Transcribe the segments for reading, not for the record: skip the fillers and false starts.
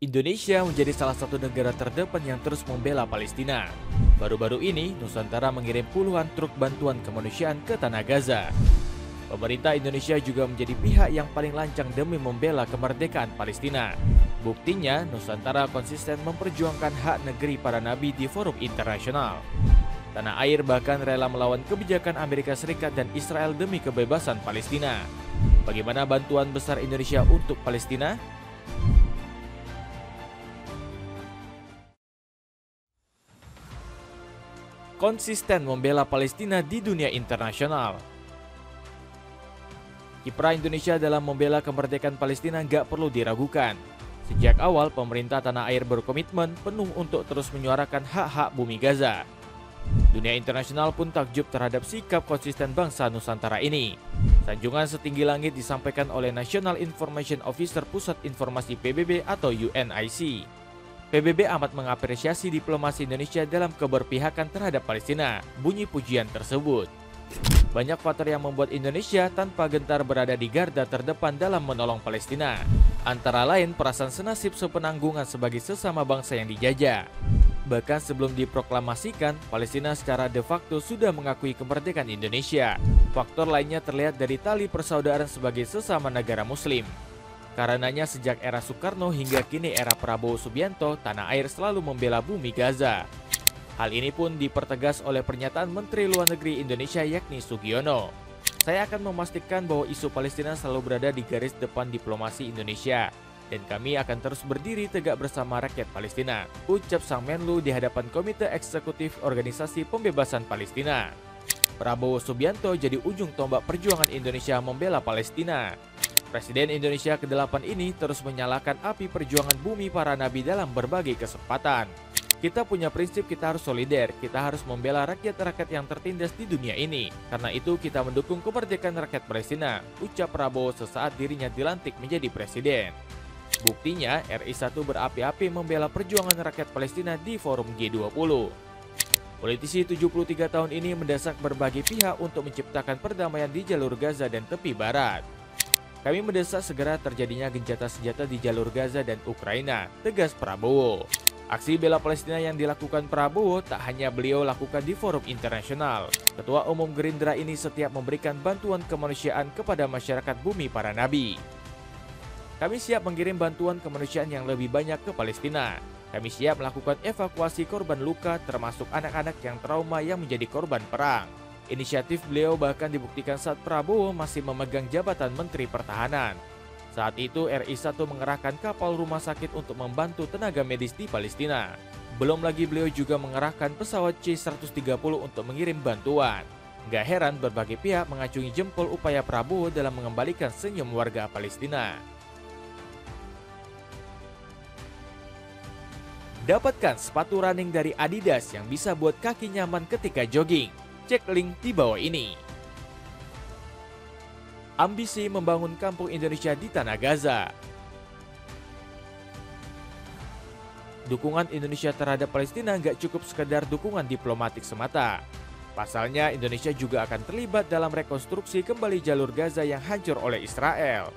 Indonesia menjadi salah satu negara terdepan yang terus membela Palestina. Baru-baru ini, Nusantara mengirim puluhan truk bantuan kemanusiaan ke Tanah Gaza. Pemerintah Indonesia juga menjadi pihak yang paling lancang demi membela kemerdekaan Palestina. Buktinya, Nusantara konsisten memperjuangkan hak negeri para nabi di forum internasional. Tanah air bahkan rela melawan kebijakan Amerika Serikat dan Israel demi kebebasan Palestina. Bagaimana bantuan besar Indonesia untuk Palestina? Konsisten membela Palestina di dunia internasional. Kiprah Indonesia dalam membela kemerdekaan Palestina nggak perlu diragukan. Sejak awal, pemerintah tanah air berkomitmen penuh untuk terus menyuarakan hak-hak bumi Gaza. Dunia internasional pun takjub terhadap sikap konsisten bangsa Nusantara ini. Sanjungan setinggi langit disampaikan oleh National Information Officer Pusat Informasi PBB atau UNIC. PBB amat mengapresiasi diplomasi Indonesia dalam keberpihakan terhadap Palestina, bunyi pujian tersebut. Banyak faktor yang membuat Indonesia tanpa gentar berada di garda terdepan dalam menolong Palestina. Antara lain perasaan senasib sepenanggungan sebagai sesama bangsa yang dijajah. Bahkan sebelum diproklamasikan, Palestina secara de facto sudah mengakui kemerdekaan Indonesia. Faktor lainnya terlihat dari tali persaudaraan sebagai sesama negara Muslim. Karenanya sejak era Soekarno hingga kini era Prabowo Subianto, tanah air selalu membela bumi Gaza. Hal ini pun dipertegas oleh pernyataan Menteri Luar Negeri Indonesia yakni Sugiono. Saya akan memastikan bahwa isu Palestina selalu berada di garis depan diplomasi Indonesia. Dan kami akan terus berdiri tegak bersama rakyat Palestina, ucap Sang Menlu di hadapan Komite Eksekutif Organisasi Pembebasan Palestina. Prabowo Subianto jadi ujung tombak perjuangan Indonesia membela Palestina. Presiden Indonesia ke-8 ini terus menyalakan api perjuangan bumi para nabi dalam berbagai kesempatan. Kita punya prinsip kita harus solider, kita harus membela rakyat-rakyat yang tertindas di dunia ini. Karena itu kita mendukung kemerdekaan rakyat Palestina, ucap Prabowo sesaat dirinya dilantik menjadi presiden. Buktinya, RI 1 berapi-api membela perjuangan rakyat Palestina di forum G20. Politisi 73 tahun ini mendesak berbagai pihak untuk menciptakan perdamaian di jalur Gaza dan tepi barat. Kami mendesak segera terjadinya gencatan senjata di jalur Gaza dan Ukraina, tegas Prabowo. Aksi bela Palestina yang dilakukan Prabowo tak hanya beliau lakukan di forum internasional. Ketua Umum Gerindra ini setiap memberikan bantuan kemanusiaan kepada masyarakat bumi para nabi. Kami siap mengirim bantuan kemanusiaan yang lebih banyak ke Palestina. Kami siap melakukan evakuasi korban luka termasuk anak-anak yang trauma yang menjadi korban perang. Inisiatif beliau bahkan dibuktikan saat Prabowo masih memegang jabatan Menteri Pertahanan. Saat itu RI 1 mengerahkan kapal rumah sakit untuk membantu tenaga medis di Palestina. Belum lagi beliau juga mengerahkan pesawat C-130 untuk mengirim bantuan. Gak heran berbagai pihak mengacungi jempol upaya Prabowo dalam mengembalikan senyum warga Palestina. Dapatkan sepatu running dari Adidas yang bisa buat kaki nyaman ketika jogging. Cek link di bawah ini. Ambisi membangun kampung Indonesia di Tanah Gaza. Dukungan Indonesia terhadap Palestina nggak cukup sekedar dukungan diplomatik semata. Pasalnya, Indonesia juga akan terlibat dalam rekonstruksi kembali jalur Gaza yang hancur oleh Israel.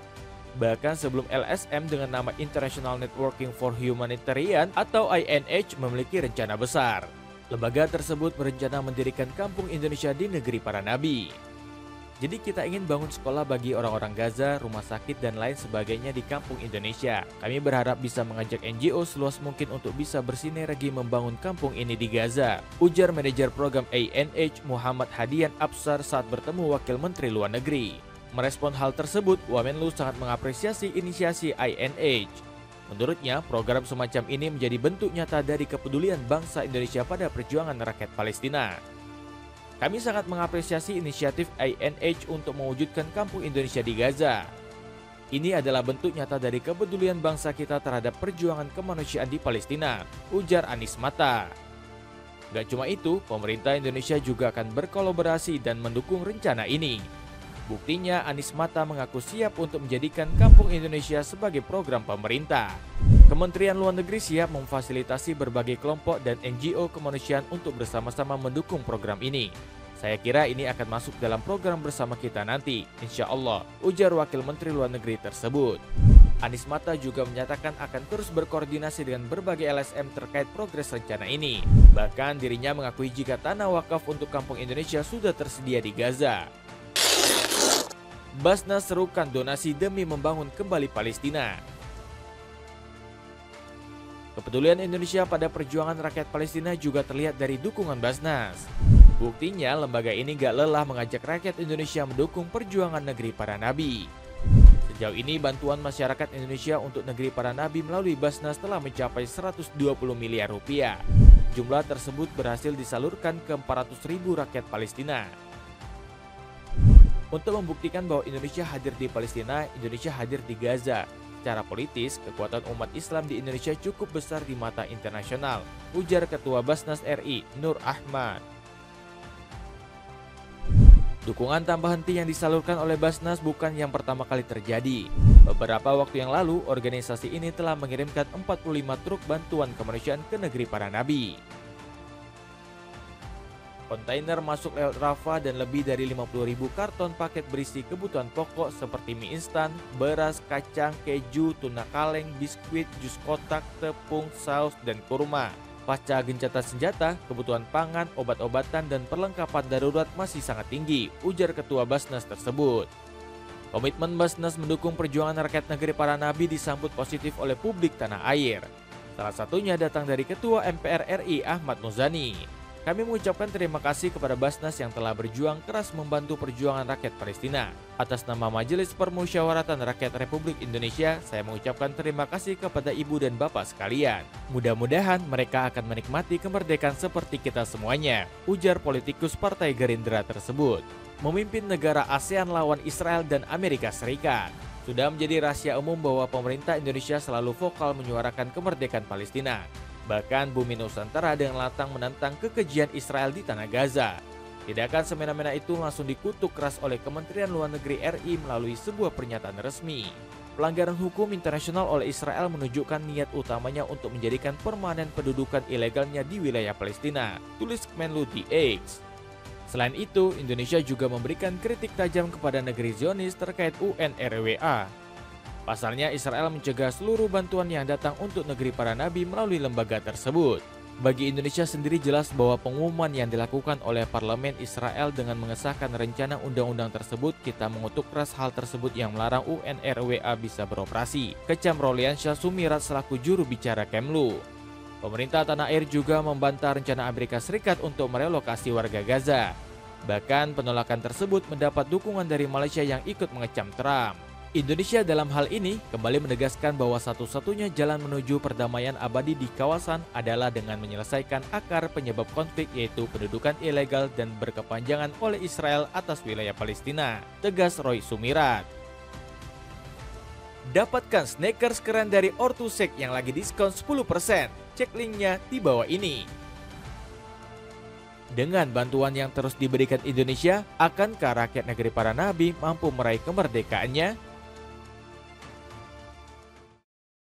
Bahkan sebelum LSM dengan nama International Networking for Humanitarian atau INH memiliki rencana besar. Lembaga tersebut berencana mendirikan kampung Indonesia di negeri para nabi. Jadi kita ingin bangun sekolah bagi orang-orang Gaza, rumah sakit dan lain sebagainya di kampung Indonesia. Kami berharap bisa mengajak NGO seluas mungkin untuk bisa bersinergi membangun kampung ini di Gaza, ujar manajer program INH Muhammad Hadian Absar saat bertemu Wakil Menteri Luar Negeri. Merespon hal tersebut, Wamenlu sangat mengapresiasi inisiasi INH. Menurutnya, program semacam ini menjadi bentuk nyata dari kepedulian bangsa Indonesia pada perjuangan rakyat Palestina. Kami sangat mengapresiasi inisiatif INH untuk mewujudkan kampung Indonesia di Gaza. Ini adalah bentuk nyata dari kepedulian bangsa kita terhadap perjuangan kemanusiaan di Palestina, ujar Anies Mata. Gak cuma itu, pemerintah Indonesia juga akan berkolaborasi dan mendukung rencana ini. Buktinya, Anies Mata mengaku siap untuk menjadikan Kampung Indonesia sebagai program pemerintah. Kementerian Luar Negeri siap memfasilitasi berbagai kelompok dan NGO kemanusiaan untuk bersama-sama mendukung program ini. Saya kira ini akan masuk dalam program bersama kita nanti, insya Allah, ujar Wakil Menteri Luar Negeri tersebut. Anies Mata juga menyatakan akan terus berkoordinasi dengan berbagai LSM terkait progres rencana ini. Bahkan dirinya mengakui jika tanah wakaf untuk Kampung Indonesia sudah tersedia di Gaza. Basnas serukan donasi demi membangun kembali Palestina. Kepedulian Indonesia pada perjuangan rakyat Palestina juga terlihat dari dukungan Basnas. Buktinya, lembaga ini gak lelah mengajak rakyat Indonesia mendukung perjuangan negeri para nabi. Sejauh ini, bantuan masyarakat Indonesia untuk negeri para nabi melalui Basnas telah mencapai 120 miliar rupiah. Jumlah tersebut berhasil disalurkan ke 400.000 rakyat Palestina. Untuk membuktikan bahwa Indonesia hadir di Palestina, Indonesia hadir di Gaza. Secara politis, kekuatan umat Islam di Indonesia cukup besar di mata internasional, ujar Ketua Basnas RI, Nur Ahmad. Dukungan tanpa henti yang disalurkan oleh Basnas bukan yang pertama kali terjadi. Beberapa waktu yang lalu, organisasi ini telah mengirimkan 45 truk bantuan kemanusiaan ke negeri para nabi. Kontainer masuk lewat Rafah dan lebih dari 50.000 karton paket berisi kebutuhan pokok seperti mie instan, beras, kacang, keju, tuna kaleng, biskuit, jus kotak, tepung, saus, dan kurma. Pasca gencatan senjata, kebutuhan pangan, obat-obatan, dan perlengkapan darurat masih sangat tinggi, ujar Ketua Basnas tersebut. Komitmen Basnas mendukung perjuangan rakyat negeri para nabi disambut positif oleh publik tanah air. Salah satunya datang dari Ketua MPR RI Ahmad Muzani. Kami mengucapkan terima kasih kepada Basnas yang telah berjuang keras membantu perjuangan rakyat Palestina. Atas nama Majelis Permusyawaratan Rakyat Republik Indonesia, saya mengucapkan terima kasih kepada Ibu dan Bapak sekalian. Mudah-mudahan mereka akan menikmati kemerdekaan seperti kita semuanya, ujar politikus Partai Gerindra tersebut. Memimpin negara ASEAN lawan Israel dan Amerika Serikat. Sudah menjadi rahasia umum bahwa pemerintah Indonesia selalu vokal menyuarakan kemerdekaan Palestina. Bahkan Bumi Nusantara dengan lantang menentang kekejian Israel di tanah Gaza. Tindakan semena-mena itu langsung dikutuk keras oleh Kementerian Luar Negeri RI melalui sebuah pernyataan resmi. Pelanggaran hukum internasional oleh Israel menunjukkan niat utamanya untuk menjadikan permanen pendudukan ilegalnya di wilayah Palestina, tulis Kemenlu di X. Selain itu, Indonesia juga memberikan kritik tajam kepada negeri Zionis terkait UNRWA. Pasalnya, Israel mencegah seluruh bantuan yang datang untuk negeri para nabi melalui lembaga tersebut. Bagi Indonesia sendiri jelas bahwa pengumuman yang dilakukan oleh parlemen Israel dengan mengesahkan rencana undang-undang tersebut, kita mengutuk keras hal tersebut yang melarang UNRWA bisa beroperasi, kecam Roliansyah Sumirat selaku juru bicara Kemlu. Pemerintah tanah air juga membantah rencana Amerika Serikat untuk merelokasi warga Gaza. Bahkan penolakan tersebut mendapat dukungan dari Malaysia yang ikut mengecam Trump. Indonesia dalam hal ini kembali menegaskan bahwa satu-satunya jalan menuju perdamaian abadi di kawasan adalah dengan menyelesaikan akar penyebab konflik, yaitu pendudukan ilegal dan berkepanjangan oleh Israel atas wilayah Palestina, tegas Roy Sumirat. Dapatkan sneakers keren dari Ortusek yang lagi diskon 10%. Cek linknya di bawah ini. Dengan bantuan yang terus diberikan Indonesia, akankah rakyat negeri para nabi mampu meraih kemerdekaannya?